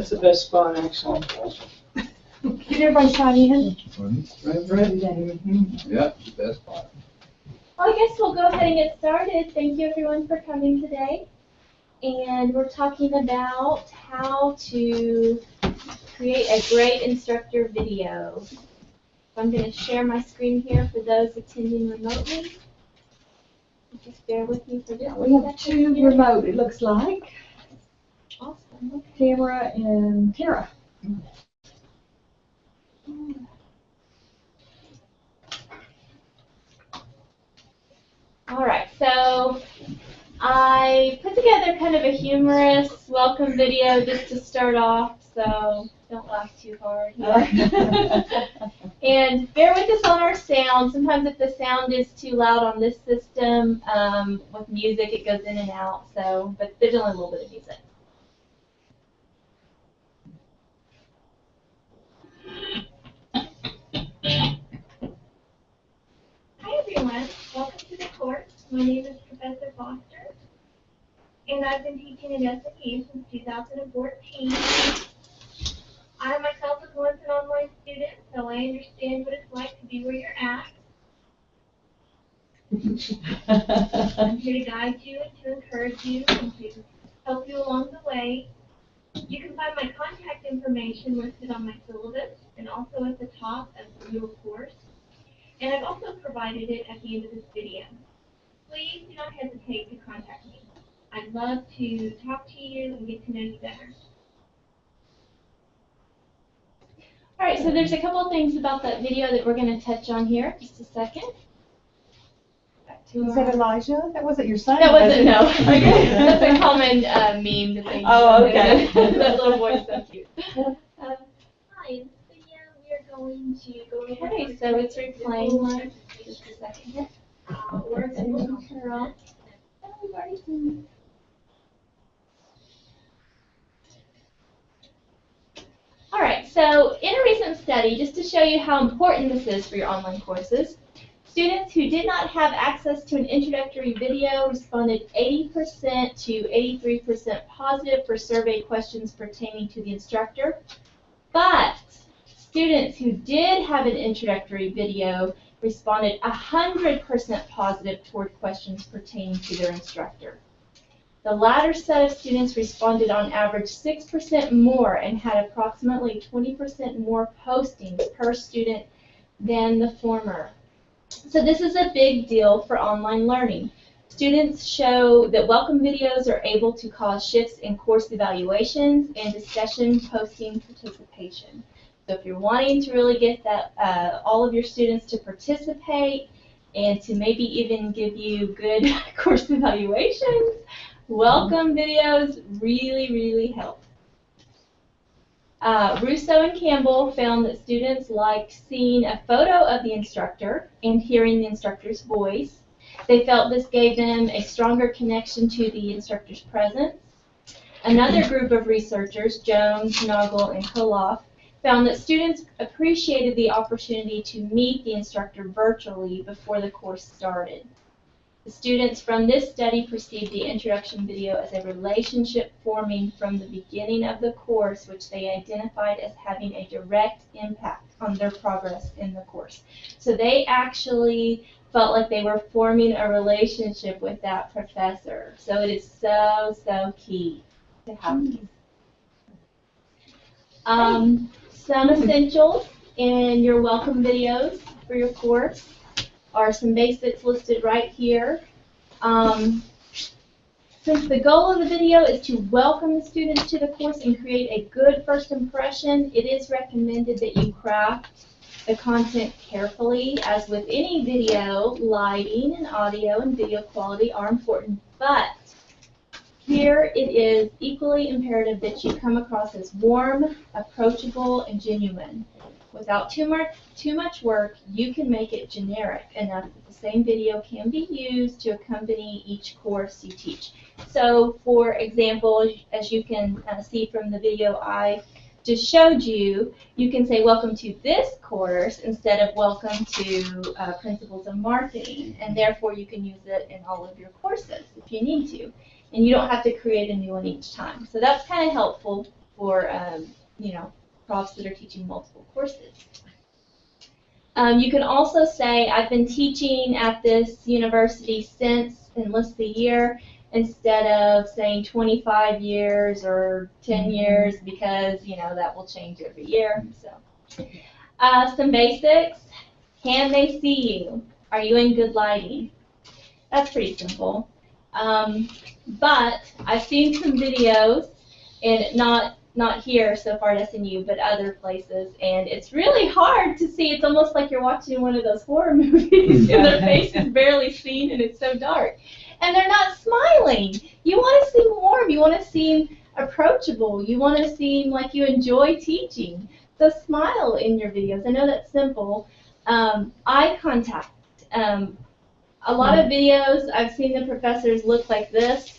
That's the best spot, actually. Did everybody sign in? Yeah, the best spot. Well, I guess we'll go ahead and get started. Thank you everyone for coming today. And we're talking about how to create a great instructor video. So I'm going to share my screen here for those attending remotely. Just bear with me for just We have two remote, it looks like. Awesome. Okay. Tamara and Tara. All right, so I put together kind of a humorous welcome video just to start off, so don't laugh too hard here. And bear with us on our sound. Sometimes if the sound is too loud on this system, with music it goes in and out, so, but there's only a little bit of music. Hi everyone, welcome to the course. My name is Professor Foster, and I've been teaching in SMU since 2014. I myself was once an online student, so I understand what it's like to be where you're at. I'm here to guide you and to encourage you and to help you along the way. You can find my contact information listed on my syllabus and also at the top of your course. And I've also provided it at the end of this video. Please do not hesitate to contact me. I'd love to talk to you and get to know you better. All right, so there's a couple of things about that video that we're going to touch on here. Just a second. Is that Elijah? That wasn't your son? That wasn't, no. That's a common meme that they use. Oh, okay. That little voice, so cute. Hi, in this video we are going to go over. Okay, so it's replaying. Just a second here. We're going to turn off. Oh, we've already seen it. All right, so in a recent study, just to show you how important this is for your online courses, students who did not have access to an introductory video responded 80% to 83% positive for survey questions pertaining to the instructor. But students who did have an introductory video responded 100% positive toward questions pertaining to their instructor. The latter set of students responded on average 6% more and had approximately 20% more postings per student than the former. So this is a big deal for online learning. Students show that welcome videos are able to cause shifts in course evaluations and discussion posting participation. So if you're wanting to really get that all of your students to participate and to maybe even give you good course evaluations, welcome videos really, really help. Russo and Campbell found that students liked seeing a photo of the instructor and hearing the instructor's voice. They felt this gave them a stronger connection to the instructor's presence. Another group of researchers, Jones, Noggle, and Koloff, found that students appreciated the opportunity to meet the instructor virtually before the course started. The students from this study perceived the introduction video as a relationship forming from the beginning of the course, which they identified as having a direct impact on their progress in the course. So they actually felt like they were forming a relationship with that professor. So it is so, so key to have these. Some essentials in your welcome videos for your course are some basics listed right here. Since the goal of the video is to welcome the students to the course and create a good first impression, it is recommended that you craft the content carefully. As with any video, lighting and audio and video quality are important, but here it is equally imperative that you come across as warm, approachable, and genuine. Without too much work, you can make it generic enough that the same video can be used to accompany each course you teach. So, for example, as you can see from the video I just showed you, you can say welcome to this course instead of welcome to Principles of Marketing, and therefore you can use it in all of your courses if you need to. And you don't have to create a new one each time. So that's kind of helpful for profs that are teaching multiple courses. You can also say, I've been teaching at this university since, and list the year, instead of saying 25 years or 10 years, because, that will change every year. So, some basics. Can they see you? Are you in good lighting? That's pretty simple. But I've seen some videos, and not here so far at SNU, but other places, and it's really hard to see. It's almost like you're watching one of those horror movies, and their face is barely seen, and it's so dark. And they're not smiling. You want to seem warm. You want to seem approachable. You want to seem like you enjoy teaching. So smile in your videos. I know that's simple. Eye contact. A lot of videos, I've seen the professors look like this,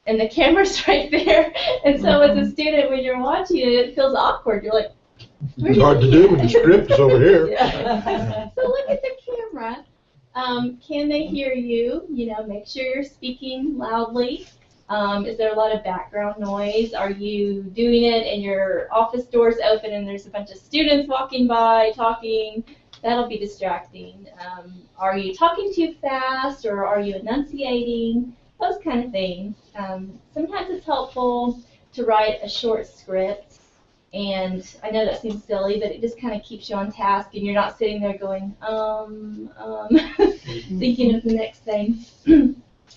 and the camera's right there. And so as a student, when you're watching it, it feels awkward. You're like, It's hard to do when the script is over here. Yeah. So look at the camera. Can they hear you? Make sure you're speaking loudly. Is there a lot of background noise? Are you doing it and your office door's open and there's a bunch of students walking by talking? That'll be distracting. Are you talking too fast, or are you enunciating? Those kind of things. Sometimes it's helpful to write a short script, and I know that seems silly, but it just kind of keeps you on task, and you're not sitting there going, thinking of the next thing.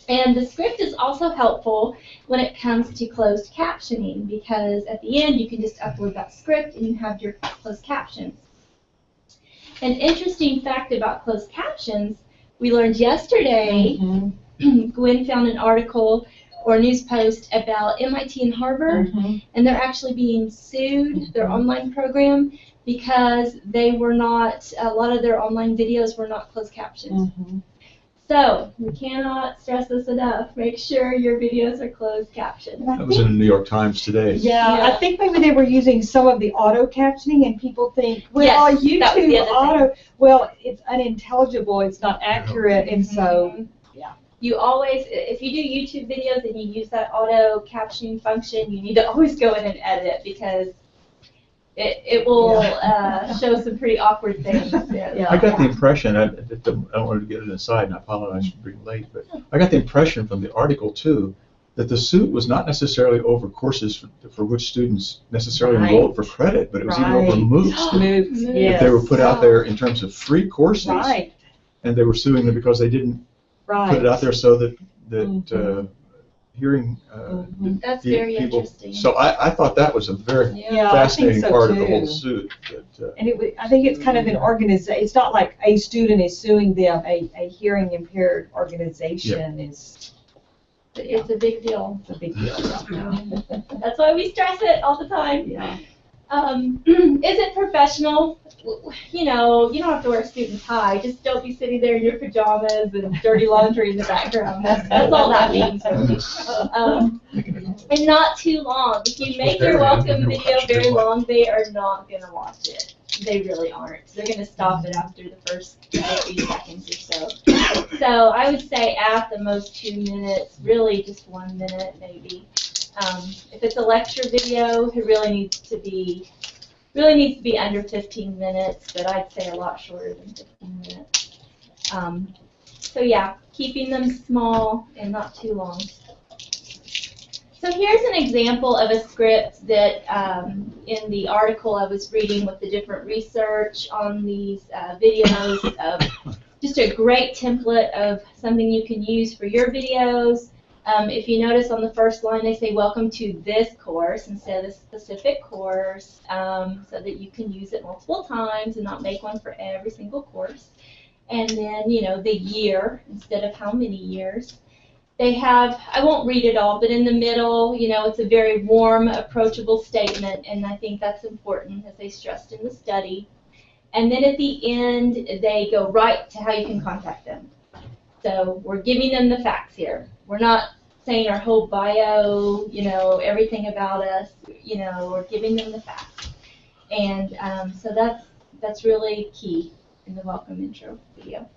And the script is also helpful when it comes to closed captioning, because at the end you can just upload that script and you have your closed captions. An interesting fact about closed captions, we learned yesterday, Gwen found an article or a news post about MIT and Harvard, and they're actually being sued, their online program, because they were not, a lot of their online videos were not closed captioned. So, we cannot stress this enough. Make sure your videos are closed captioned. That was in the New York Times today. Yeah, I think maybe they were using some of the auto captioning, and people think, well, Yes, that was the YouTube other auto, well, it's unintelligible, it's not accurate, and so, You always, if you do YouTube videos and you use that auto captioning function, you need to always go in and edit it, because it will show some pretty awkward things. I got the impression, I don't want to get it aside, and I apologize for being late, but I got the impression from the article too that the suit was not necessarily over courses for which students necessarily enrolled for credit, but it was even over MOOCs that they were put out there in terms of free courses, and they were suing them because they didn't put it out there so that hearing That's the very people. interesting. So I thought that was a very fascinating part of the whole suit. And I think it's kind of an organization. It's not like a student is suing them. A hearing impaired organization is. It's a big deal. It's a big deal. That's why we stress it all the time. Yeah. Is it professional? You don't have to wear a student tie. Just don't be sitting there in your pajamas and dirty laundry in the background. That's all that means. And not too long. If you make your welcome video very long, they are not going to watch it. They really aren't. They're going to stop it after the first few seconds or so. So I would say at the most 2 minutes, really just 1 minute maybe. If it's a lecture video, it really needs to be under 15 minutes, but I'd say a lot shorter than 15 minutes. So yeah, keeping them small and not too long. So here's an example of a script that in the article I was reading with the different research on these videos, of just a great template of something you can use for your videos. If you notice on the first line, they say, welcome to this course instead of the specific course, so that you can use it multiple times and not make one for every single course. And then, the year instead of how many years. They have, I won't read it all, but in the middle, it's a very warm, approachable statement, and I think that's important, as they stressed in the study. And then at the end, they go right to how you can contact them. So we're giving them the facts here. We're not saying our whole bio, everything about us, we're giving them the facts. And so that's really key in the welcome intro video.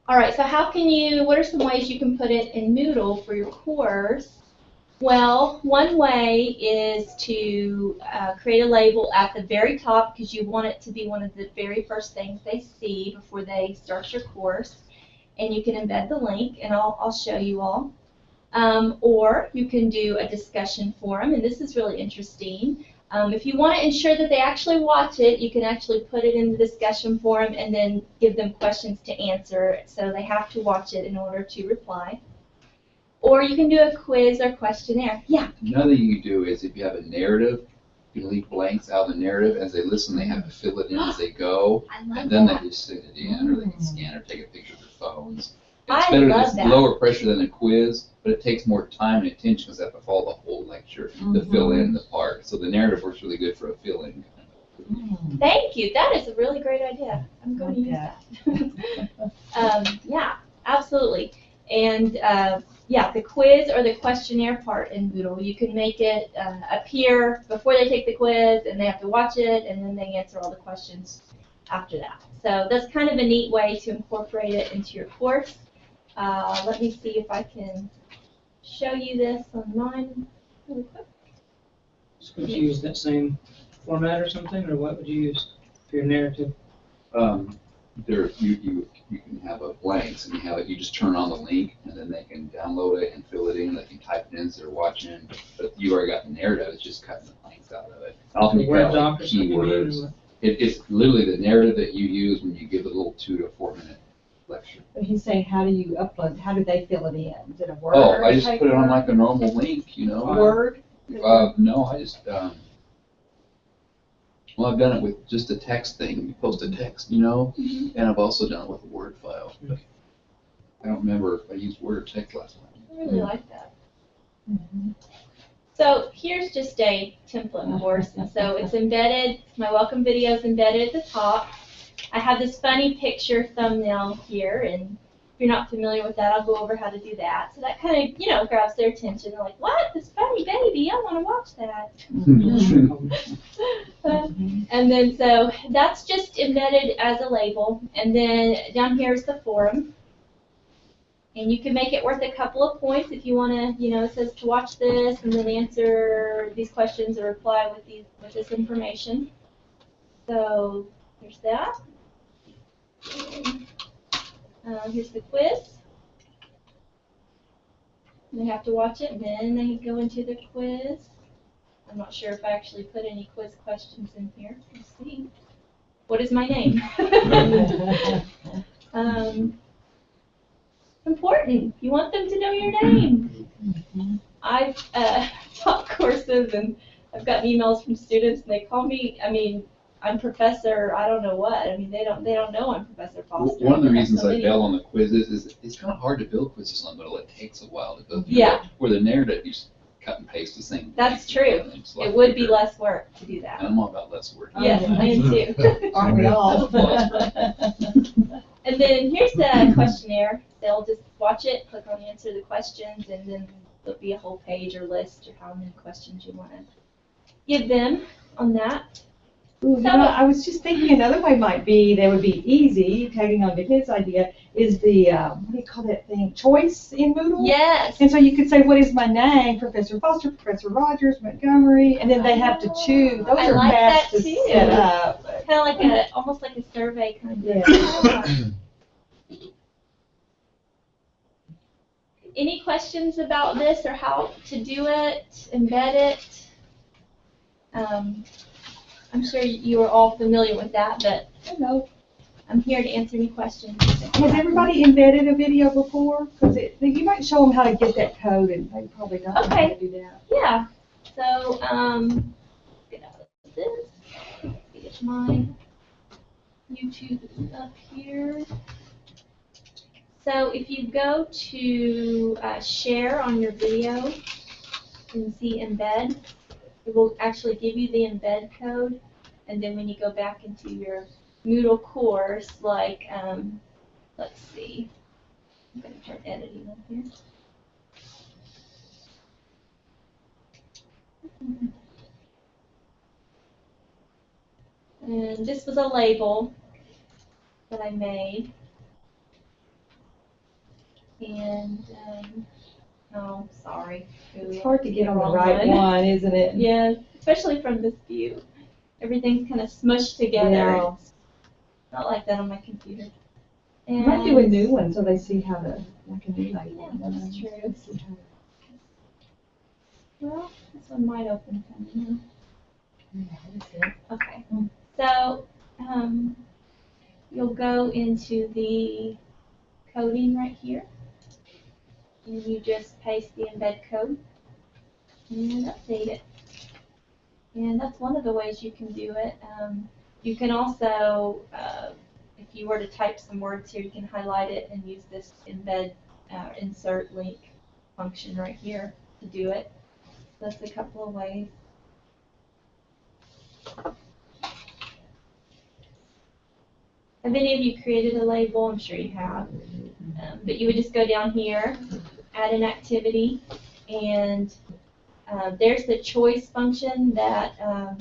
All right, so what are some ways you can put it in Moodle for your course? Well, one way is to create a label at the very top because you want it to be one of the very first things they see before they start your course. And you can embed the link, and I'll show you all. Or you can do a discussion forum, and this is really interesting. If you want to ensure that they actually watch it, you can actually put it in the discussion forum and then give them questions to answer, so they have to watch it in order to reply. Or you can do a quiz or questionnaire. Yeah? Another thing you do is if you have a narrative, you leave blanks out of the narrative. As they listen, they have to fill it in as they go, I love and then that. they just send it in, or they can scan or take a picture of their phones. I It's better, love it's that. lower pressure than a quiz, but it takes more time and attention because they have to follow the whole lecture to fill in the part. So the narrative works really good for a fill-in. Thank you. That is a really great idea. I'm going to use that. Yeah, absolutely. And yeah, the quiz or the questionnaire part in Moodle, you can make it appear before they take the quiz, and they have to watch it, and then they answer all the questions after that. So that's kind of a neat way to incorporate it into your course. Let me see if I can show you this on mine really quick. So would you use that same format or something, or what would you use for your narrative? You can have a blanks, and you just turn on the link, and then they can download it and fill it in. They can type it in as they're watching. But you already got the narrative; it's just cutting the blanks out of it. Often you Word cut doc like or something? keywords. It's literally the narrative that you use when you give a little 2 to 4 minute lecture. But he's saying, how do you upload, how do they fill it in? Is it a Word? Oh, I just put it on paper? like a normal link, you know. Word? No, I just well, I've done it with just a text thing. You post a text, you know, and I've also done it with a Word file. But I don't remember if I used Word or text last time. I really like that. So here's just a template course. And so it's embedded, my welcome video is embedded at the top. I have this funny picture thumbnail here, and if you're not familiar with that, I'll go over how to do that. So that kind of, grabs their attention. They're like, what? This funny baby, I want to watch that. And then so that's just embedded as a label. And then down here is the forum. And you can make it worth a couple of points if you want to, it says to watch this and then answer these questions or reply with this information. So here's that. Here's the quiz. They have to watch it, and then they go into the quiz. I'm not sure if I actually put any quiz questions in here. Let's see. What is my name? Important. You want them to know your name. I've taught courses, and I've gotten emails from students, and they call me, I'm Professor, I don't know what. They don't know I'm Professor Foster. One of the reasons I bail on the quizzes is it's kind of hard to build quizzes on Moodle. It takes a while to go through. Yeah. Where the narrative, you just cut and paste the same. That's true. It would be less work to do that. And I'm all about less work. Yes, I am too. Aren't we all? And then here's the questionnaire. They'll just watch it, click on answer the questions, and then there'll be a whole page or list or how many questions you want to give them on that. Ooh, I was just thinking another way might be, that would be easy, tagging on to his idea, is the, what do you call that thing, choice in Moodle? Yes. And so you could say, what is my name? Professor Foster, Professor Rogers, Montgomery, and then they have to choose. Those I are like fast that to too. set up. Kind of like almost like a survey kind of. Yeah. Any questions about this or how to do it, embed it? I'm sure you are all familiar with that, but I'm here to answer any questions. Has everybody embedded a video before? Because you might show them how to get that code, and they probably don't know how to do that. Yeah. So, get out of this. Get my YouTube up here. So if you go to share on your video and see embed, it will actually give you the embed code, and then when you go back into your Moodle course, like, let's see, I'm going to turn editing on here. And this was a label that I made. And Oh, sorry. It's hard to get on the Wrong right one, isn't it? Yeah, especially from this view. Everything's kind of smushed together. Yeah. It's not like that on my computer. You might do a new one so they see how to, like a new label. Yeah, that's true. Well, this one might open from here. Okay. So, you'll go into the coding right here. And you just paste the embed code and update it. And that's one of the ways you can do it. You can also, if you were to type some words here, you can highlight it and use this embed insert link function right here to do it. So that's a couple of ways. Have any of you created a label? I'm sure you have. But you would just go down here, add an activity, and there's the choice function that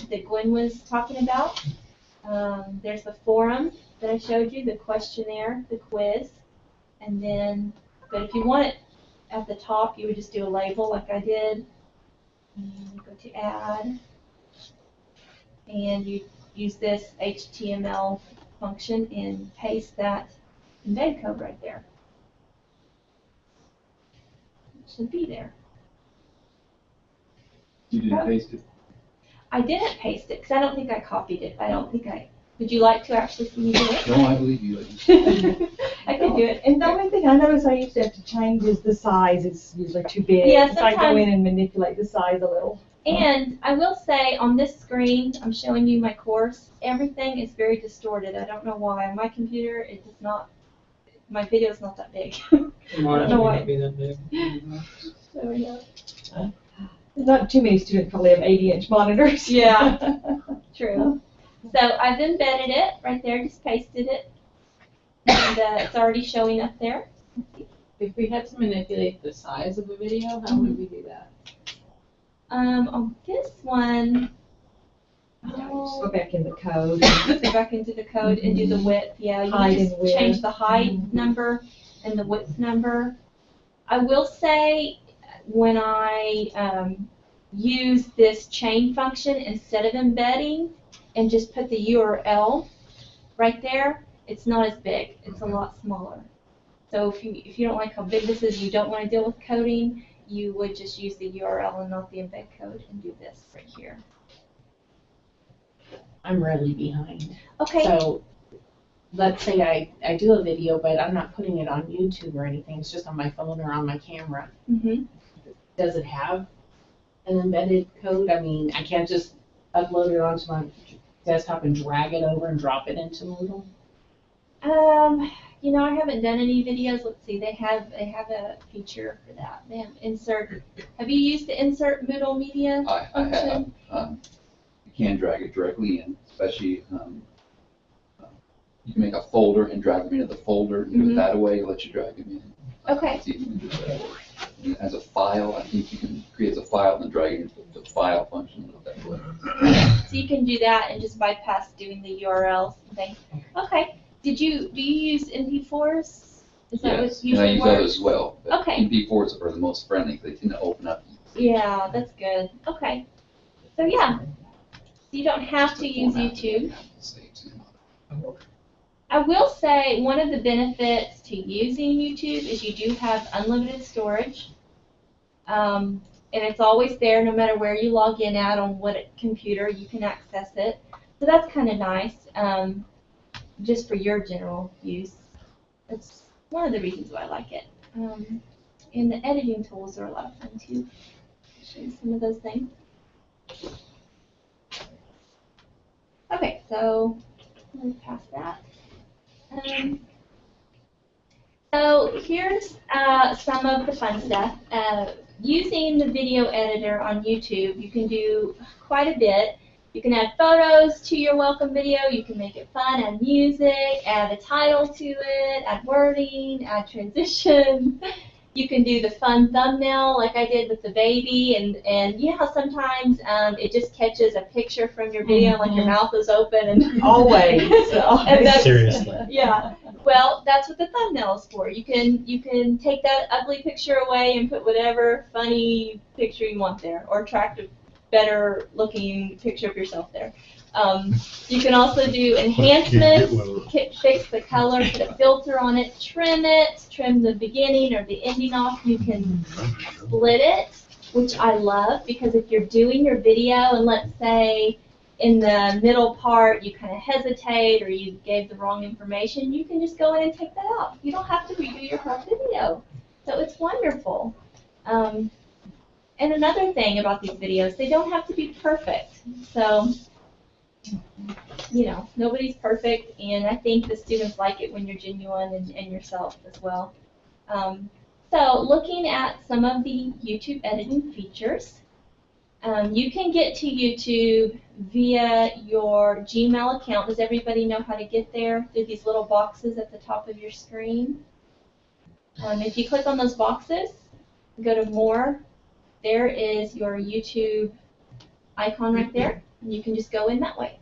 that Gwen was talking about. There's the forum that I showed you, the questionnaire, the quiz, and then, but if you want it at the top, you would just do a label like I did. And go to add, and you use this HTML function and paste that embed code right there. It should be there. You didn't paste it? I didn't paste it because I don't think I copied it. I don't think I. Would you like to actually see me do it? No, I believe you. I can do it. And the only thing I notice I used to have to change is the size. It's usually too big. Yeah, so I go sometimes- in and manipulate the size a little. And I will say on this screen, I'm showing you my course. Everything is very distorted. I don't know why. On my computer, it does not. My video is not that big. Mine know might why. not be that big. So yeah. There's not too many students probably have 80-inch monitors. Yeah. True. So I've embedded it right there. Just pasted it, and it's already showing up there. If we had to manipulate the size of a video, how would we do that? On this one, Go back in the code. go back into the code and do the width. Yeah, you Height can just and width. change the height number and the width number. I will say when I use this chain function instead of embedding and just put the URL right there, it's not as big. It's a lot smaller. So if you don't like how big this is, you don't want to deal with coding, you would just use the URL and not the embed code and do this right here. I'm really behind. Okay. So let's say I do a video, but I'm not putting it on YouTube or anything. It's just on my phone or on my camera. Mm-hmm. Does it have an embedded code? I mean, I can't just upload it onto my desktop and drag it over and drop it into Moodle. You know, I haven't done any videos. Let's see, they have a feature for that. They have insert. Have you used the insert Moodle media I have. function? You can drag it directly in, especially you can make a folder and drag them into the folder. And do it that way, let you drag them in. Okay. See if you can do it that way. As a file, I think you can create a file and then drag it into the file function that way. So you can do that and just bypass doing the URLs and things. Okay. Do you use MP4s? Is that Yes, what and I usually use those works? as well. But Okay. MP4s are the most friendly because they tend to open up. Yeah, that's good. Okay. So yeah, you don't have to use YouTube. I will say one of the benefits to using YouTube is you do have unlimited storage. And it's always there no matter where you log in at on what computer, you can access it. So that's kind of nice, just for your general use. That's one of the reasons why I like it. And the editing tools are a lot of fun too. I'll show you some of those things. Okay, so let me pass that. So here's some of the fun stuff. Using the video editor on YouTube, you can do quite a bit. You can add photos to your welcome video, you can make it fun, add music, add a title to it, add wording, add transition, You can do the fun thumbnail like I did with the baby, and you know how sometimes it just catches a picture from your video, like your mouth is open and Always. And that's- Seriously. Yeah. Well, that's what the thumbnail is for. You can take that ugly picture away and put whatever funny picture you want there, or attractive, better looking picture of yourself there. You can also do enhancements, fix the color, put a filter on it, trim the beginning or the ending off. You can split it, which I love, because if you're doing your video and let's say in the middle part you kind of hesitate or you gave the wrong information, you can just go in and take that out. You don't have to redo your whole video. So it's wonderful. And another thing about these videos, they don't have to be perfect. So, you know, nobody's perfect, and I think the students like it when you're genuine and yourself as well. So looking at some of the YouTube editing features, you can get to YouTube via your Gmail account. Does everybody know how to get there? Through these little boxes at the top of your screen. If you click on those boxes, go to More, there is your YouTube icon right there, and you can just go in that way.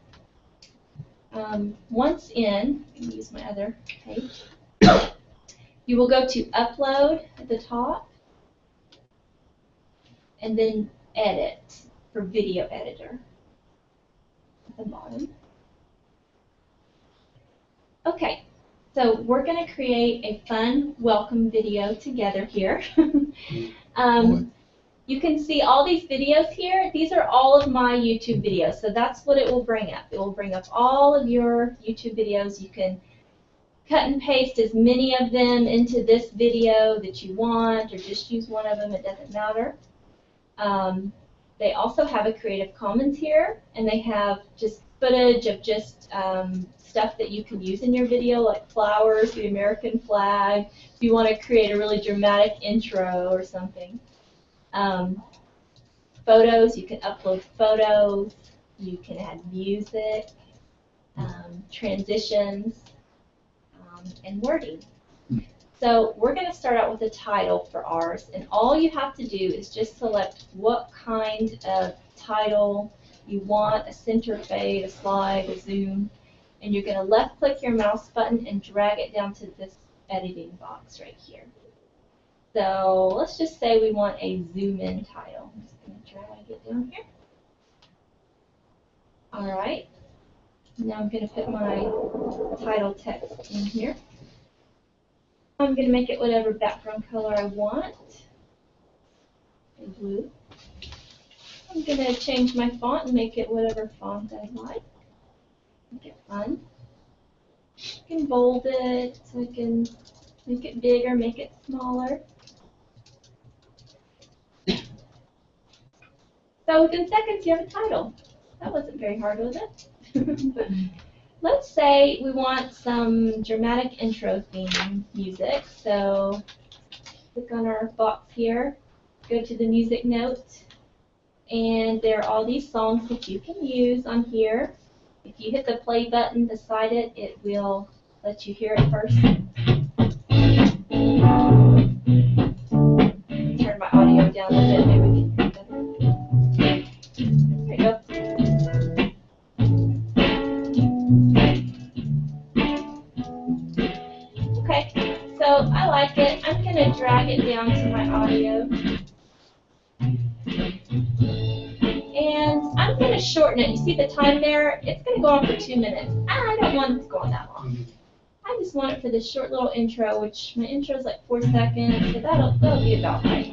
Once in, I'm going to use my other page, you will go to Upload at the top, and then Edit for Video Editor at the bottom. Okay, so we're going to create a fun welcome video together here. You can see all these videos here. These are all of my YouTube videos, so that's what it will bring up. It will bring up all of your YouTube videos. You can cut and paste as many of them into this video that you want, or just use one of them, it doesn't matter. They also have a Creative Commons here, and they have just footage of just stuff that you can use in your video, like flowers, the American flag, if you want to create a really dramatic intro or something. Photos, you can upload photos, you can add music, transitions, and wording. So we're going to start out with a title for ours, and all you have to do is just select what kind of title you want, a center fade, a slide, a zoom, and you're going to left click your mouse button and drag it down to this editing box right here. So let's just say we want a zoom in title. I'm just going to drag it down here. All right. Now I'm going to put my title text in here. I'm going to make it whatever background color I want. Blue. I'm going to change my font and make it whatever font I like. Make it fun. I can bold it, so I can make it bigger, make it smaller. So within seconds you have a title. That wasn't very hard, was it? Let's say we want some dramatic intro theme music. So click on our box here, go to the music note, and there are all these songs that you can use on here. If you hit the play button beside it, it will let you hear it first. Turn my audio down a bit, maybe we can hear it better. There you go. Okay, so I like it. I'm going to drag it down to my audio. And I'm going to shorten it. You see the time there? It's going to go on for 2 minutes. I don't want it to go on that long. I just want it for this short little intro, which my intro is like 4 seconds, so that'll be about right.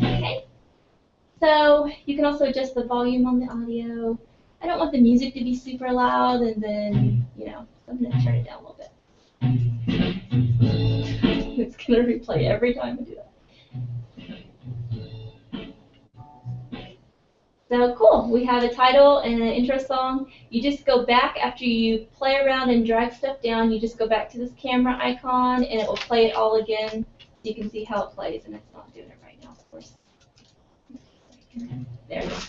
Okay. So you can also adjust the volume on the audio. I don't want the music to be super loud, and then, you know, so I'm going to turn it down a little bit. It's going to replay every time I do that. So cool, we have a title and an intro song. You just go back after you play around and drag stuff down, you just go back to this camera icon and it will play it all again so you can see how it plays, and it's not doing it right now, of course. There we go.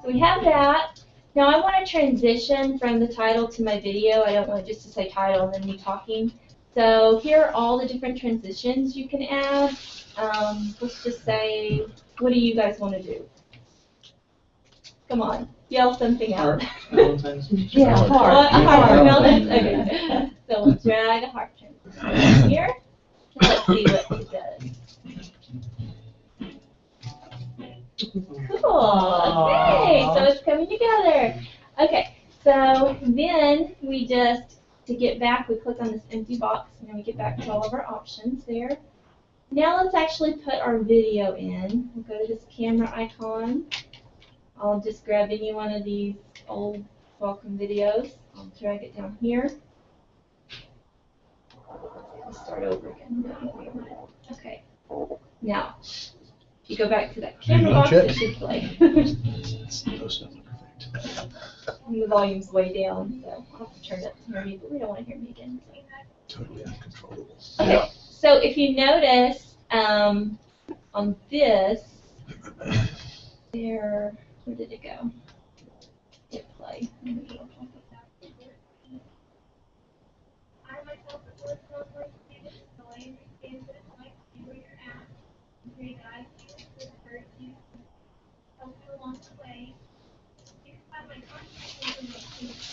So we have that. Now I want to transition from the title to my video. I don't want it just to say title and then me talking. So here are all the different transitions you can add. Let's just say, what do you guys want to do? Come on, yell something out. Valentine's. Yeah, Valentine's. heart. A heart. Yeah. Valentine's, okay. So we'll drag a heart transition here. Let's see what it does. Cool. Okay, so it's coming together. Okay, so then we just, to get back, we click on this empty box and then we get back to all of our options there. Now let's actually put our video in. We'll go to this camera icon. I'll just grab any one of these old welcome videos. I'll drag it down here. Let's start over again. Okay. Now, if you go back to that camera box, it should play. Those don't look perfect. And the volume's way down, so I'll have to turn it up to hear me, but we don't want to hear me again. Totally uncontrollable. Okay, so if you notice, on this, there, where did it go? Hit play.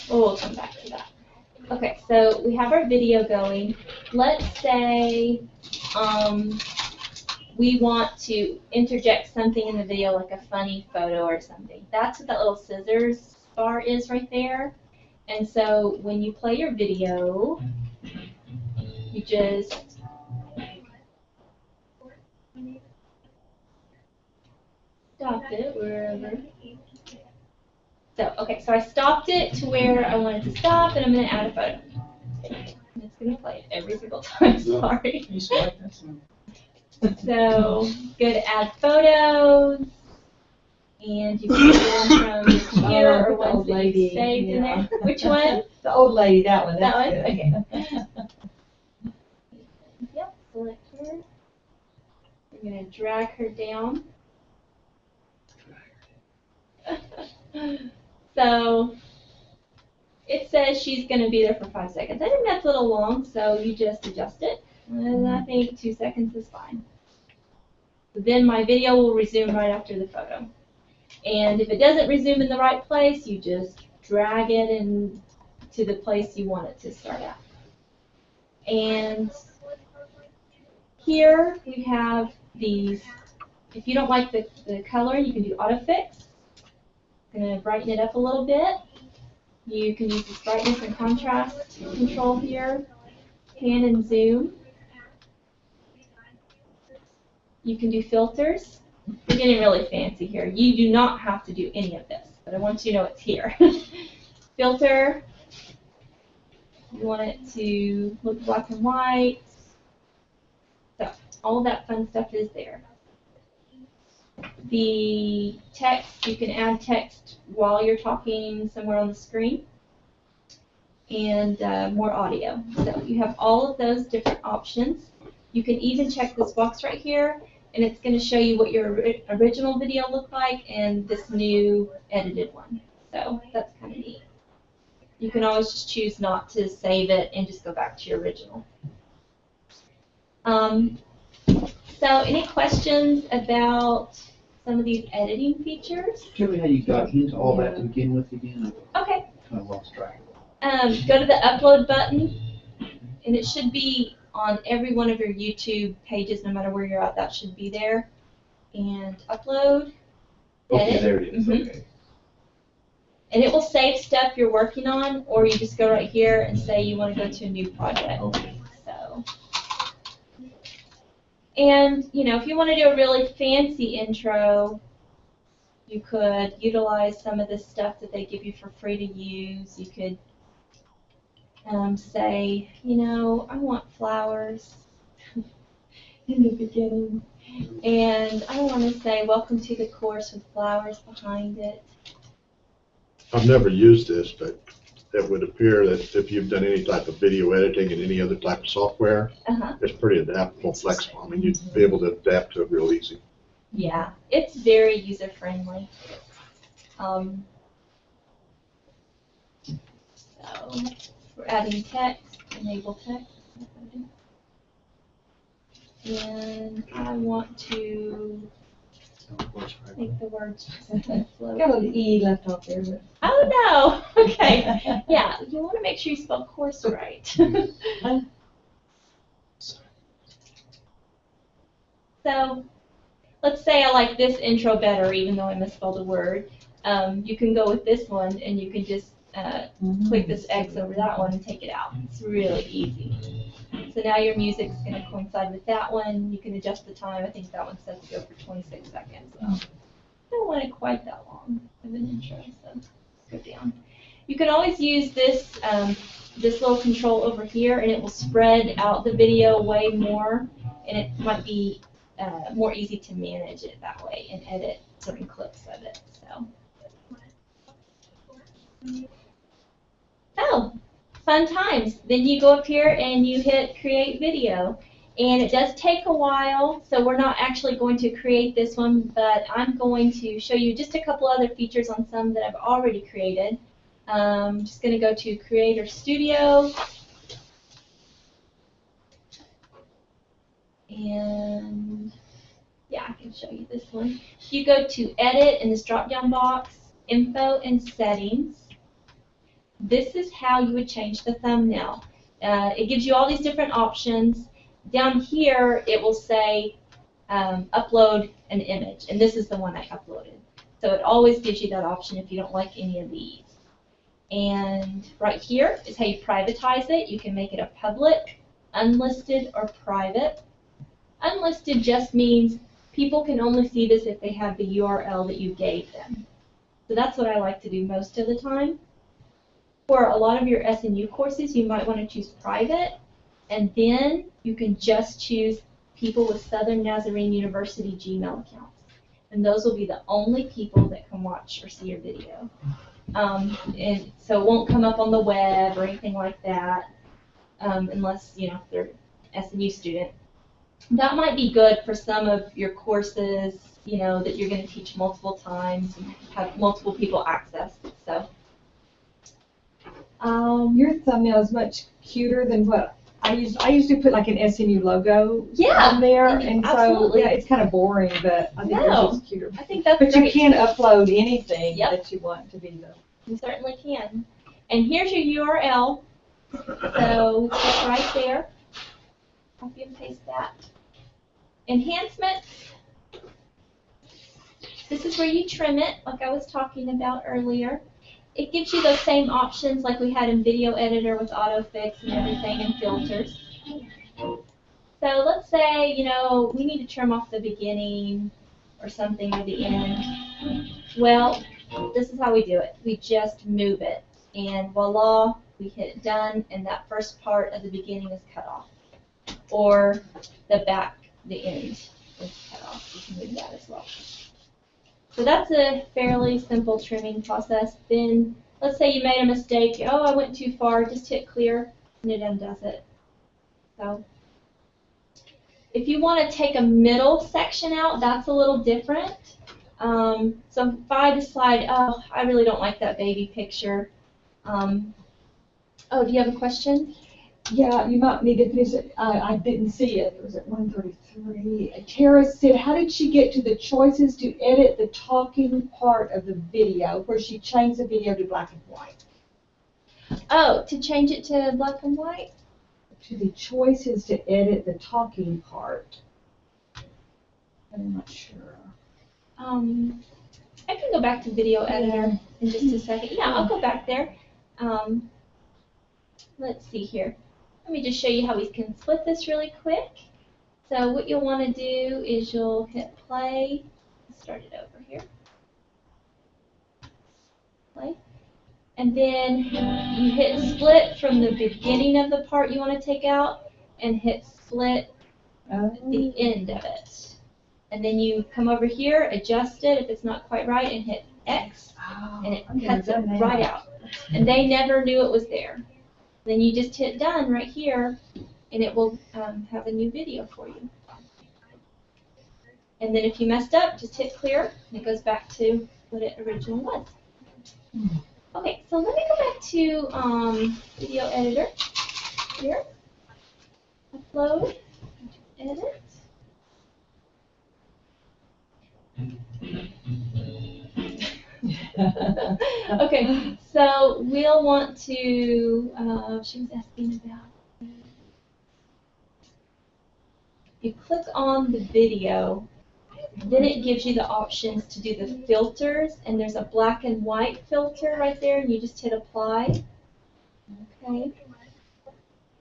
Oh, we'll come back to that. Okay, so we have our video going. Let's say we want to interject something in the video, like a funny photo or something. That's what that little scissors bar is right there. And so when you play your video, you just stop it wherever. So, okay, so I stopped it to where I wanted to stop, and I'm going to add a photo. And it's going to play it every single time, sorry. You swipe, that's not. So, go to add photos, and you can get them from your computer or the ones old that you lady, saved in yeah. there. Which one? The old lady, that one. That That's one? good. Okay. Yep, select her. We're going to drag her down. So it says she's going to be there for 5 seconds. I think that's a little long, so you just adjust it. And I think 2 seconds is fine. Then my video will resume right after the photo. And if it doesn't resume in the right place, you just drag it in to the place you want it to start at. And here we have these. If you don't like the color, you can do autofix. I'm going to brighten it up a little bit. You can use this brightness and contrast control here. Pan and zoom. You can do filters. We're getting really fancy here. You do not have to do any of this, but I want you to know it's here. Filter. You want it to look black and white. So all that fun stuff is there. The text, you can add text while you're talking somewhere on the screen, and more audio. So you have all of those different options. You can even check this box right here, and it's going to show you what your original video looked like and this new edited one. So that's kind of neat. You can always just choose not to save it and just go back to your original. So any questions about some of these editing features? Tell me how you got into all that to begin with again. Okay. I lost track. Go to the upload button, and it should be on every one of your YouTube pages, no matter where you're at, that should be there. And upload, Okay, edit. there it is. Mhm. Okay. And it will save stuff you're working on, or you just go right here and say you want to go to a new project. Okay. So, and you know, if you want to do a really fancy intro, you could utilize some of this stuff that they give you for free to use. You could say, you know, I want flowers in the beginning, and I want to say, welcome to the course with flowers behind it. I've never used this, but it would appear that if you've done any type of video editing in any other type of software, it's pretty adaptable, flexible. I mean, you'd be able to adapt to it real easy. Yeah, it's very user-friendly. So we're adding text, enable text. And I want to make the words float. Got a little E left off there, but. Oh no! Okay. Yeah, you want to make sure you spell course right. So, let's say I like this intro better, even though I misspelled a word. You can go with this one, and you can just click this X over that one and take it out. It's really easy. So now your music's going to coincide with that one. You can adjust the time. I think that one's set to go for 26 seconds. So I don't want it quite that long of an intro, so let's go down. You can always use this, this little control over here, and it will spread out the video way more, and it might be more easy to manage it that way and edit certain clips of it. So, fun times. Then you go up here and you hit create video. And it does take a while, so we're not actually going to create this one, but I'm going to show you just a couple other features on some that I've already created. I'm just going to go to Creator Studio. And yeah, I can show you this one. You go to Edit in this drop-down box, Info and Settings. This is how you would change the thumbnail. It gives you all these different options. Down here, it will say upload an image, and this is the one I uploaded. So it always gives you that option if you don't like any of these. And right here is how you privatize it. You can make it a public, unlisted, or private. Unlisted just means people can only see this if they have the URL that you gave them. So that's what I like to do most of the time. For a lot of your SNU courses, you might want to choose private, and then you can just choose people with Southern Nazarene University Gmail accounts. And those will be the only people that can watch or see your video. And so it won't come up on the web or anything like that, unless, you know, they're an SNU student. That might be good for some of your courses, you know, that you're going to teach multiple times and have multiple people access. So. Your thumbnail is much cuter than what I usually put like an SNU logo on there, and absolutely. So yeah, it's kind of boring, but I think yours is cuter. I think that's But great. you can upload anything Yep. that you want to be the. You certainly can. And here's your URL. So it's right there. Copy and paste that. Enhancements. This is where you trim it, like I was talking about earlier. It gives you those same options like we had in Video Editor with autofix and everything and filters. So let's say, you know, we need to trim off the beginning or something or the end. Well, this is how we do it. We just move it. And voila, we hit done, and that first part of the beginning is cut off. Or the back, the end is cut off. You can move that as well. So that's a fairly simple trimming process. Then let's say you made a mistake. Oh, I went too far. Just hit clear and it undoes it. So if you want to take a middle section out, that's a little different. So if I decide, oh, I really don't like that baby picture. Oh, do you have a question? Yeah, you might need to finish it. I didn't see it. It was at 1:33. Tara said, how did she get to the choices to edit the talking part of the video where she changed the video to black and white? Oh, to change it to black and white? To the choices to edit the talking part. I'm not sure. I can go back to Video Editor in just a second. Yeah, I'll go back there. Let's see here. Let me just show you how we can split this really quick. So what you'll want to do is you'll hit play. Start it over here. Play. And then you hit split from the beginning of the part you want to take out and hit split at the end of it. And then you come over here, adjust it if it's not quite right, and hit X, and it cuts it right out. And they never knew it was there. Then you just hit done right here, and it will have a new video for you. And then if you messed up, just hit clear, and it goes back to what it originally was. Okay, so let me go back to Video Editor here. upload, edit. Okay, so we'll want to, she was asking about, if you click on the video, then it gives you the options to do the filters, and there's a black and white filter right there, and you just hit apply. Okay.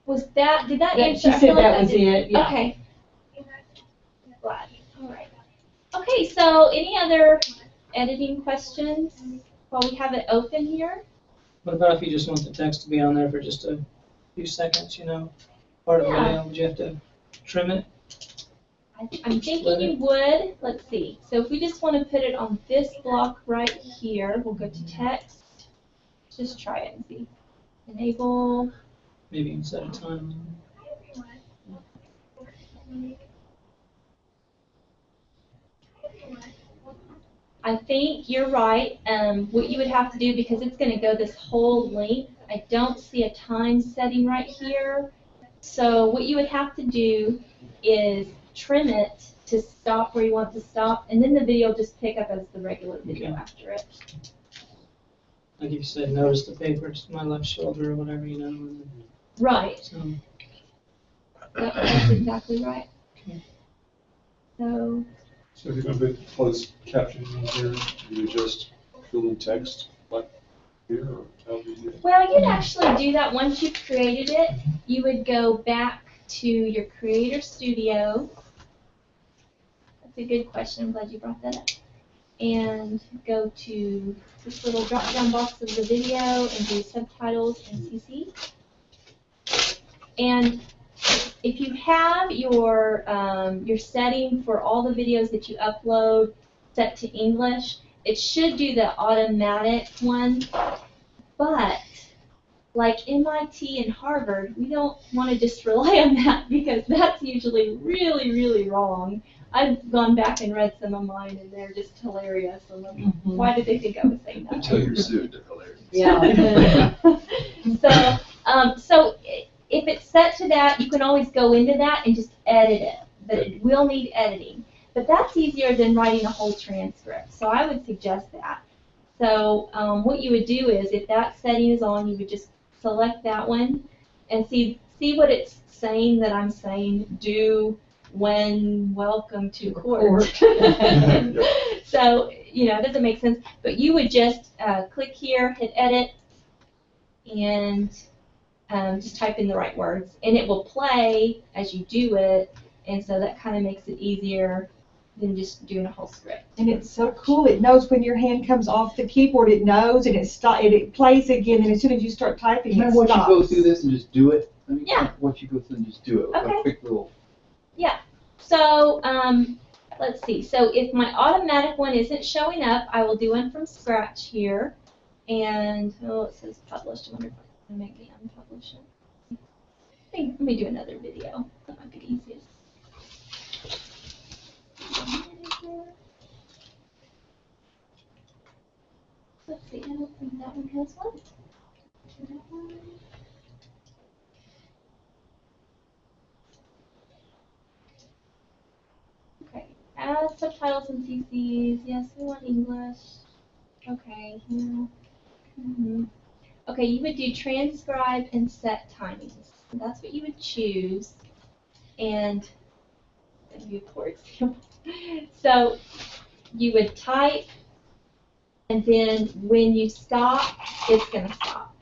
Was that, did that answer? She I feel said like that was did- it, yeah. Okay. Glad. All right. Okay, so any other editing questions while we have it open here? What about if you just want the text to be on there for just a few seconds, part of the Yeah. video, would you have to trim it? I'm thinking you would. Let's see. So if we just want to put it on this block right here, we'll go to text. Just try it and see. Enable. Maybe you can set a time. I think you're right. What you would have to do, because it's going to go this whole length, I don't see a time setting right here. So what you would have to do is trim it to stop where you want to stop, and then the video will just pick up as the regular video Okay. after it. Like if you said, notice the paper to my left shoulder or whatever, and Right. so, That's exactly right. Okay. So, So if you're going to put closed captioning in here, you just fill in text like here, or how do you do it? well, you'd actually do that once you've created it. You would go back to your Creator Studio. That's a good question. I'm glad you brought that up. And go to this little drop-down box of the video and do subtitles and CC. And if you have your setting for all the videos that you upload set to English, it should do the automatic one. But like MIT and Harvard, we don't want to just rely on that, because that's usually really, really wrong. I've gone back and read some of mine, and they're just hilarious. I'm like, why did they think I was saying that? Until you're sued, they're hilarious. Yeah. So if it's set to that, you can always go into that and just edit it. But it will need editing. But that's easier than writing a whole transcript. So I would suggest that. So what you would do is, if that setting is on, you would just select that one and see what it's saying that I'm saying do when welcome to court. So, it doesn't make sense. But you would just click here, hit edit, and just type in the right words. And it will play as you do it. And so that kind of makes it easier than just doing a whole script. And it's so cool. It knows when your hand comes off the keyboard. It knows, and it plays again. And as soon as you start typing, Can I it watch stops. you go through this and just do it? Let me Yeah. watch you go through and just do it. Okay. A quick little. So let's see. So if my automatic one isn't showing up, I will do one from scratch here. And, it says published. I wonder if I can make me unpublish it. Let me do another video. That might be the easiest. Let's see. I don't think that one has one. Okay. Add subtitles and CCs. Yes, we want English. Okay. Yeah. Okay, you would do transcribe and set timings. So that's what you would choose. And let me give you a poor example. So you would type, and then when you stop, it's going to stop.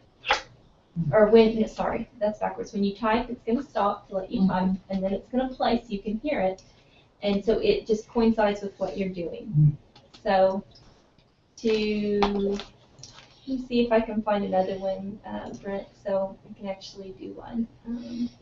Or sorry, that's backwards. When you type, it's going to stop to let you type, and then it's going to play so you can hear it. And so it just coincides with what you're doing. So let me see if I can find another one, Brent, so we can actually do one.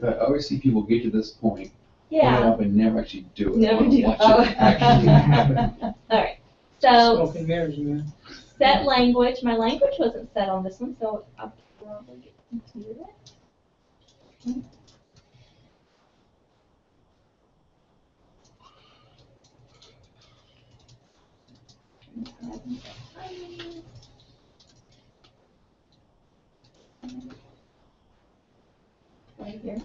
I always see people get to this point, Yeah. and never actually do it. Never I wanna do. watch it actually happen. All right. So Smoke and mirrors, man. set language. My language wasn't set on this one, so I'll probably get into it. Right here.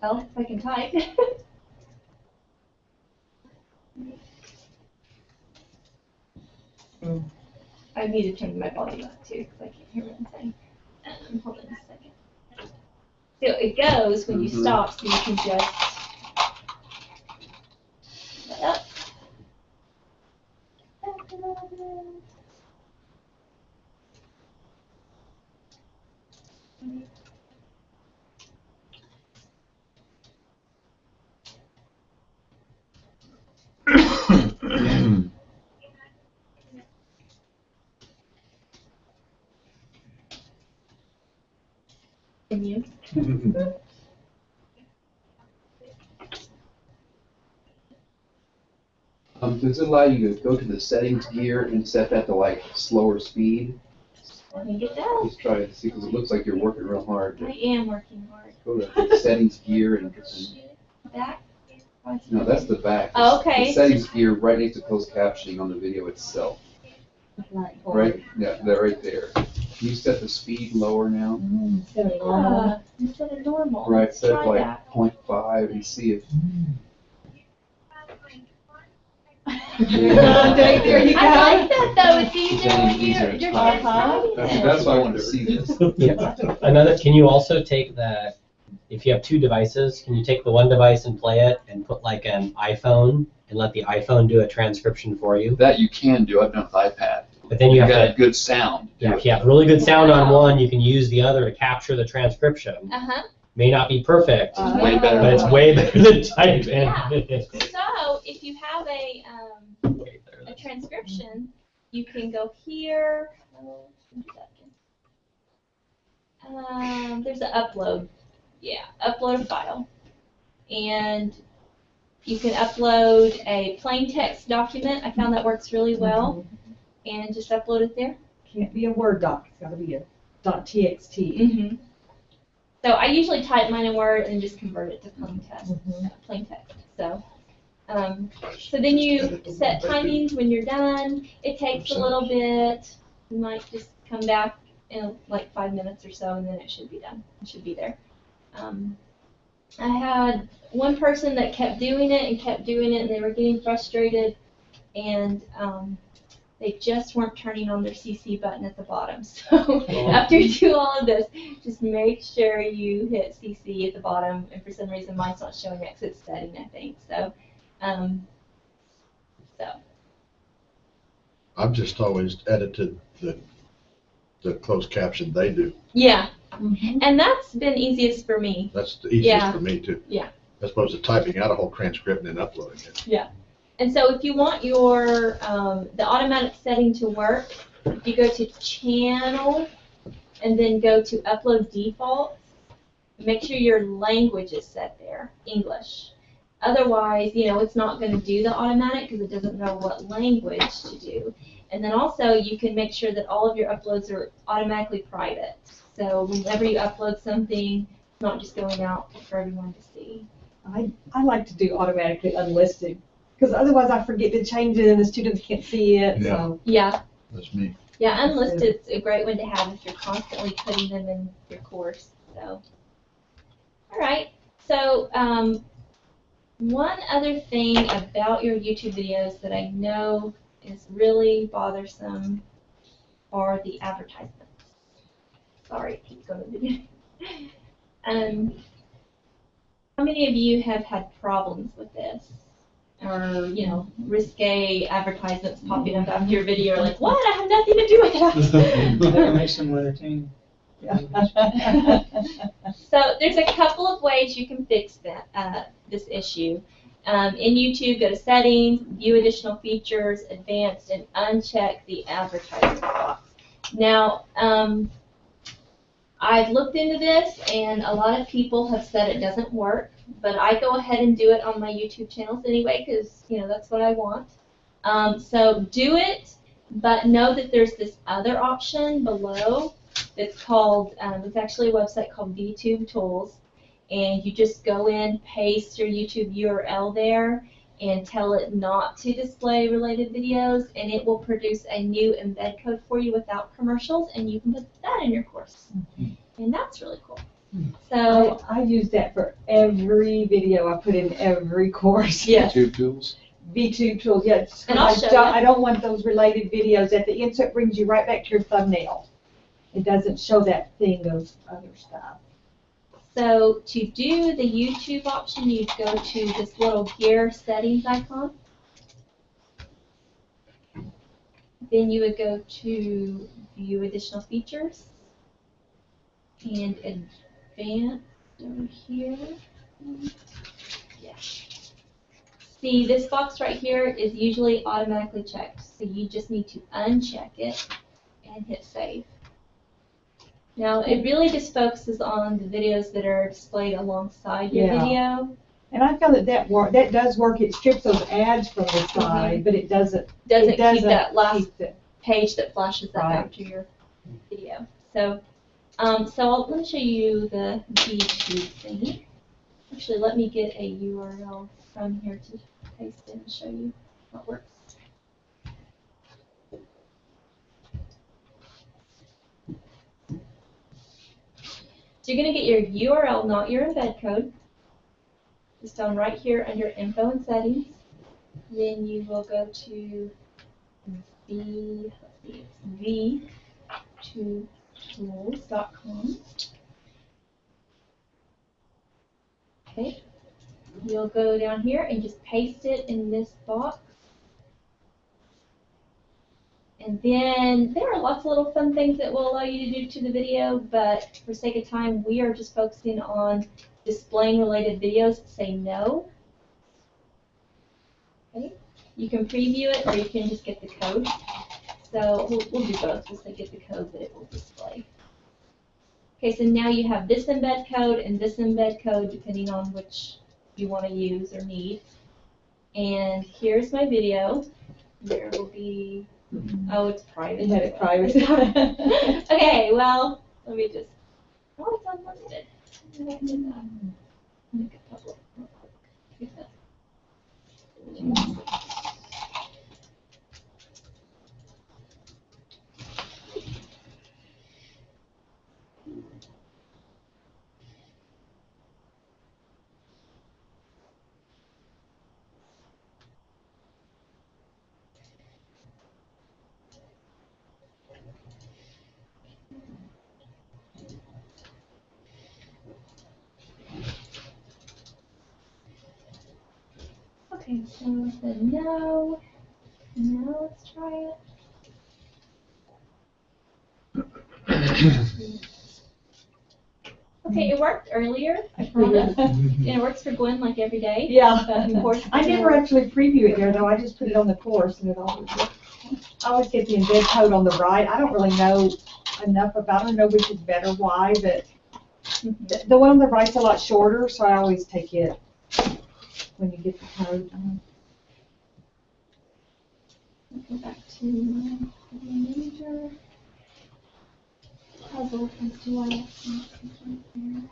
Well, if I can type. I need to turn my volume up too, because I can't hear what I'm saying. Hold on a second. So it goes when you stop, so you can just let up. Can you? Does it allow you to go to the settings gear and set that to like slower speed? I think it does. Just try to see, because it looks like you're working real hard. I am working hard. Go to the settings gear and get some. Back? No, that's the back. Oh, okay. The settings gear right next to closed captioning on the video itself. Right, yeah, they're right there. Can you set the speed lower now? Yeah, instead of normal. Right, Let's set try like that. 0.5 and see if. There you go. I like that though. It's easier when Easier, you're it's fine. typing it. That's why I wanted to see this. Yeah. Another, can you also take the, if you have two devices, can you take the one device and play it and put like an iPhone and let the iPhone do a transcription for you? That you can do. I've done it with iPad. But then you have got to, good sound. yeah, if you have really good sound on one, you can use the other to capture the transcription. Uh-huh. May not be perfect, Way better. but it's way better than typing. Yeah. So if you have a transcription, you can go here. There's an upload. Yeah, upload a file. And you can upload a plain text document. I found that works really well. And just upload it there. Can't be a Word doc, it's gotta be a .txt. Mm-hmm. So I usually type mine in Word and just convert it to plain text. Plain text. So then you set timings when you're done. It takes a little bit. You might just come back in like 5 minutes or so, and then it should be done. It should be there. I had one person that kept doing it, and they were getting frustrated, and they just weren't turning on their CC button at the bottom. So after you do all of this, just make sure you hit CC at the bottom. And for some reason, mine's not showing it because it's setting, I think. So, I've just always edited the closed caption they do. yeah. And that's been easiest for me. That's the easiest for me too. Yeah. As opposed to typing out a whole transcript and then uploading it. Yeah. And so if you want your the automatic setting to work, if you go to Channel and then go to Upload Defaults, make sure your language is set there, English. Otherwise, it's not going to do the automatic because it doesn't know what language to do. And then also you can make sure that all of your uploads are automatically private. So whenever you upload something, it's not just going out for everyone to see. I like to do automatically unlisted, because otherwise I forget to change it and the students can't see it. Yeah. So. Yeah. That's me. Yeah, unlisted's a great one to have if you're constantly putting them in your course. So, all right. So, one other thing about your YouTube videos that I know is really bothersome are the advertisements. Sorry, it keeps going to the beginning. How many of you have had problems with this? Or, risque advertisements popping up after your video are like, what? I have nothing to do with that. That makes them entertaining. So there's a couple of ways you can fix that this issue. In YouTube, go to Settings, View Additional Features, Advanced, and uncheck the advertisement box. Now, I've looked into this, and a lot of people have said it doesn't work, but I go ahead and do it on my YouTube channels anyway, because that's what I want. So do it, but know that there's this other option below that's called, it's actually a website called VTube Tools, and you just go in, paste your YouTube URL there, and tell it not to display related videos, and it will produce a new embed code for you without commercials, and you can put that in your course. And that's really cool. So, I use that for every video I put in every course. yes. YouTube tools? VTube tools, yes. And I'll show you. I don't want those related videos at the end, so it brings you right back to your thumbnail. It doesn't show that thing of other stuff. So to do the YouTube option, you'd go to this little gear settings icon. Then you would go to view additional features and advanced over here. Yeah. See, this box right here is usually automatically checked, so you just need to uncheck it and hit save. Now, it really just focuses on the videos that are displayed alongside your Yeah. video. And I feel that that does work. It strips those ads from the side, but it doesn't. Doesn't it doesn't keep that last keep the- page that flashes up Right. after your video. So, let me show you the YouTube thing. Actually, let me get a URL from here to paste in and show you how it works. So you're going to get your URL, not your embed code. Just down right here under info and settings. Then you will go to v2tools.com. Okay. You'll go down here and just paste it in this box. And then there are lots of little fun things that will allow you to do to the video, but for sake of time, we are just focusing on displaying related videos. Say no. Okay. You can preview it or you can just get the code. So we'll do both. We'll say get the code that it will display. Okay, so now you have this embed code and this embed code depending on which you want to use or need. And here's my video. There will be, oh, it's private. It had it private. Okay, well, let me just, oh, it's unlimited. Maybe I did that. Make it public real quick. Okay, so the no. Now let's try it. Okay, it worked earlier, I promise. And it works for Gwen like every day. Yeah. But of course, I never actually preview it there though. I just put it on the course and it always works. I always get the embed code on the right. I don't really know enough about it. I don't know which is better, why, but the one on the right's a lot shorter, so I always take it when you get the code. Go back to my manager. Puzzle as to why it's not here.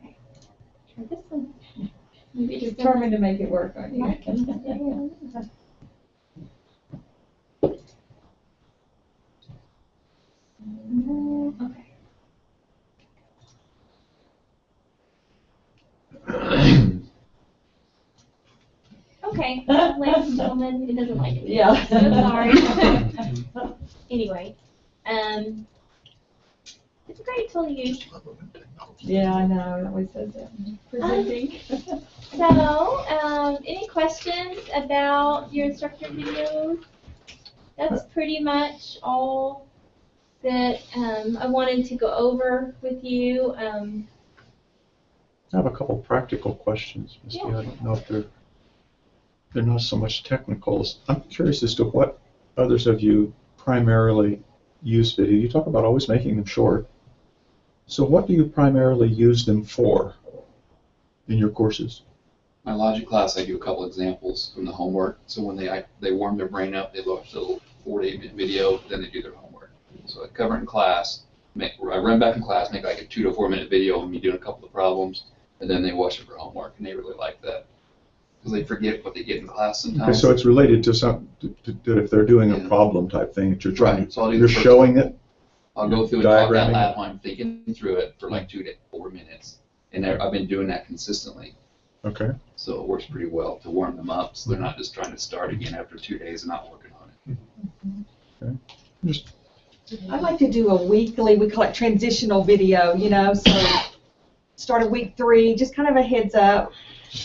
Okay, try this one. Maybe You're just determined to make it work, aren't you? Okay. Okay, ladies and gentlemen, it doesn't like it. Yeah. So sorry. Anyway, it's a great tool to use. Yeah, I know. It always says that. Presenting. So, any questions about your instructor videos? That's pretty much all that I wanted to go over with you. I have a couple practical questions, Misty. Yeah. I don't know if they're not so much technicals. I'm curious as to what others of you primarily use video. You talk about always making them short. So what do you primarily use them for in your courses? My logic class, I do a couple examples from the homework. So when they warm their brain up, they watch a little 40-minute video, then they do their homework. So I cover it in class, I run back in class, make like a 2 to 4 minute video of me doing a couple of problems, and then they watch it for homework, and they really like that. Because they forget what they get in class sometimes. Okay, so it's related to to if they're doing a problem type thing that you're trying, Right, so I'll do you're the first showing it. I'll go through and talk out diagramming loud it. while I'm thinking through it for like 2 to 4 minutes. And I've been doing that consistently. Okay. So it works pretty well to warm them up, so they're not just trying to start again after 2 days and not working on it. Okay. Just I'd like to do a weekly, we call it transitional video, you know, so start at week 3, just kind of a heads up,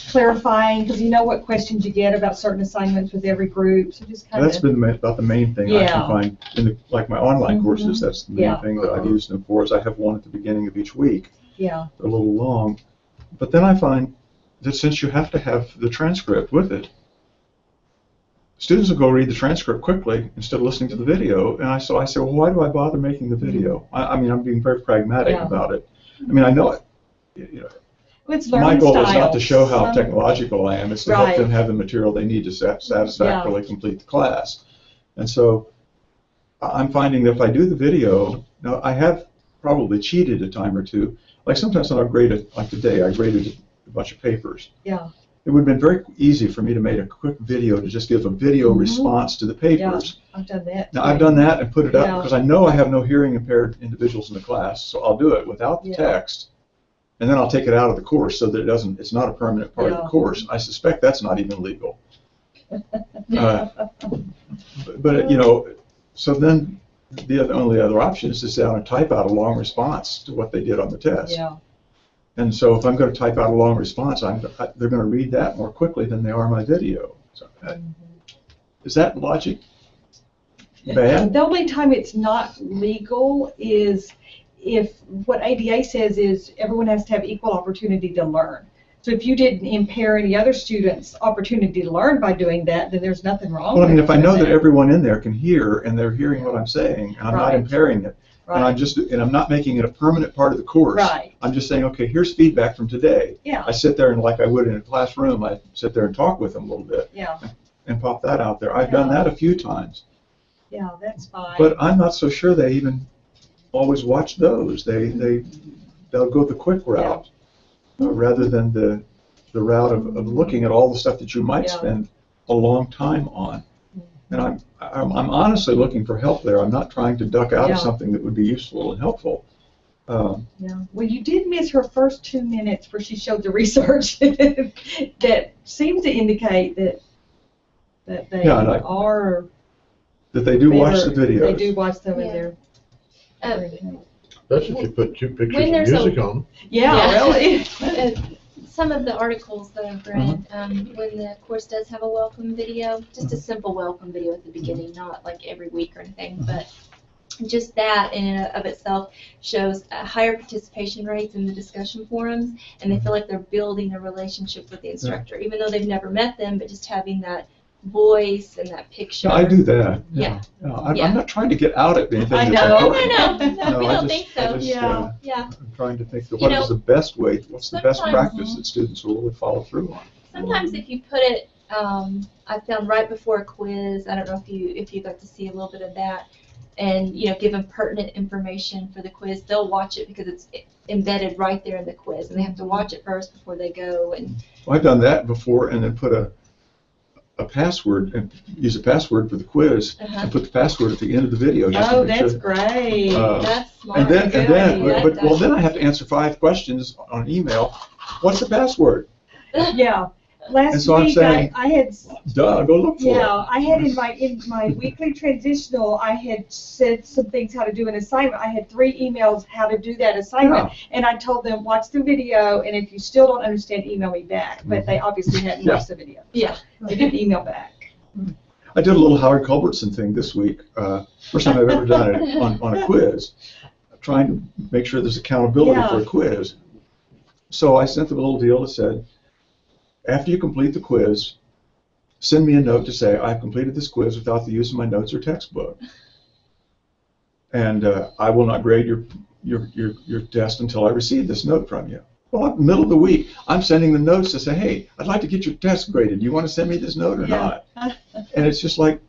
clarifying, because you know what questions you get about certain assignments with every group, so just kind that's of. been about the main thing I Yeah. can find in like my online Mhm. courses. That's the main Yeah. thing that I've used them for. Is I have one at the beginning of each week. Yeah. They're a little long, but then I find that since you have to have the transcript with it, students will go read the transcript quickly instead of listening to the video. And so I say, well, why do I bother making the video? I mean, I'm being very pragmatic Yeah. about it. I mean, I know it. You know, It's my learning goal is not to styles. show how technological I am. It's to help Right. them have the material they need to satisfactorily complete the class. And so I'm finding that if I do the video, now I have probably cheated a time or two. Like sometimes when I graded, like today, I graded a bunch of papers. Yeah. It would have been very easy for me to make a quick video to just give a video Mhm. response to the papers. I've done that. Now, too. I've done that and put it up Yeah. because I know I have no hearing impaired individuals in the class, so I'll do it without the Yeah. text, and then I'll take it out of the course so that it's not a permanent part of the Yeah. course. I suspect that's not even legal. But you know, so then the only other option is to sit down and type out a long response to what they did on the test. Yeah. And so if I'm going to type out a long response, they're going to read that more quickly than they are my video. So, is that logic bad? The only time it's not legal is if what ADA says is everyone has to have equal opportunity to learn. So if you didn't impair any other student's opportunity to learn by doing that, then there's nothing wrong Well, I mean, with if I know that it. everyone in there can hear and they're hearing what I'm saying, and I'm not Right. impairing it, and I'm not making it a permanent part of the course. Right. I'm just saying, okay, here's feedback from today. Yeah. I sit there and like I would in a classroom, I sit there and talk with them a little bit Yeah. and pop that out there. I've done that a few times, Yeah, that's fine. but I'm not so sure they even always watch those. They'll go the quick route rather than the route of looking at all the stuff that you might Yeah. spend a long time on. And I'm honestly looking for help there. I'm not trying to duck out Yeah. of something that would be useful and helpful. Yeah. Well, you did miss her first 2 minutes where she showed the research that seems to indicate that they Yeah, and are. that they do watch the better- videos. They do watch them Yeah. and they're. Especially if you put 2 pictures When of there's a- music on them. Yeah, Yeah. really. Some of the articles that I've read, when the course does have a welcome video, just a simple welcome video at the beginning, not like every week or anything, but just that in and of itself shows higher participation rates in the discussion forums, and they feel like they're building a relationship with the instructor, even though they've never met them, but just having that voice and that picture. I do that. Yeah. I'm Yeah. not trying to get out at anything I that's know. important. No, we I don't just- think so. I just, Yeah. Yeah. I'm trying to think of You what know, is the best way, what's the best sometimes- practice that students will really follow through on. Sometimes if you put it, I found right before a quiz, I don't know if you'd like to see a little bit of that, and give them pertinent information for the quiz, they'll watch it because it's embedded right there in the quiz, and they have to watch it first before they go. And Well, I've done that before and then put a password and use a password for the quiz and put the password at the end of the video. Just to Oh, make that's sure. great. that's smart. And then, Good well, idea. then I have to answer 5 questions on email. What's the password? Yeah. And Last so I'm week saying- I had. Duh, go look for it. Yeah, I had in my weekly transitional, I had said some things how to do an assignment. I had 3 emails how to do that assignment, and I told them watch the video, and if you still don't understand, email me back. But they obviously hadn't watched the video. Yeah. They didn't email back. I did a little Howard Culbertson thing this week. First time I've ever done it on a quiz, trying to make sure there's accountability for a quiz. So I sent them a little deal that said, after you complete the quiz, send me a note to say, I've completed this quiz without the use of my notes or textbook. And I will not grade your test until I receive this note from you. Well, in the middle of the week, I'm sending the notes to say, hey, I'd like to get your test graded. Do you want to send me this note or not? And it's just like,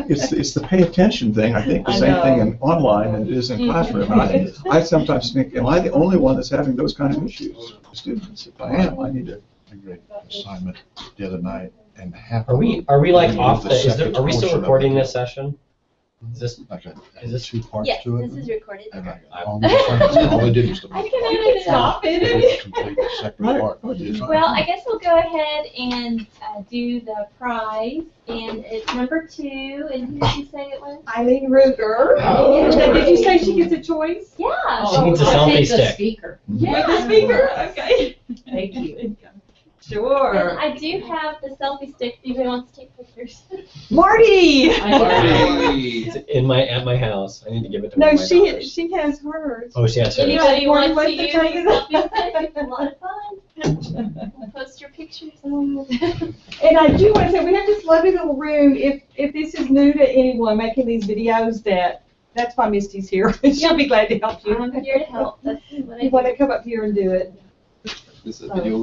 it's the pay attention thing. I think the I same thing know. in online than it is in classroom. And I sometimes think, am I the only one that's having those kind of issues with students? If I am, I need to. A great assignment the other night, and half. Are we like of off the, is there, second are we still portion of recording it this session? Is this, Like a, Is this- two parts Yes, to it? this is recorded. And all I did was the. I can edit it out. Complete the second Right. part. Well, I guess we'll go ahead and do the prize, and it's number 2, and who did you say it was? Eileen Ruger. Oh. Did you say she gets a choice? Yeah. She needs a I'll selfie take the stick. speaker. With the speaker? Okay. Thank you. Sure. And I do have the selfie stick if anybody wants to take pictures. Marty! Party. It's at my house. I need to give it to No, one of my daughters. she has hers. Oh, she has hers. Anybody Yeah, wants to what's use the the chances? selfie stick? It's a lot of fun. We'll post your pictures on. And I do want to say, we have this lovely little room. If this is new to anyone making these videos, that's why Misty's here. She'll be glad to help you. I'm here to help. That's what I You do. want to come up here and do it. This is a video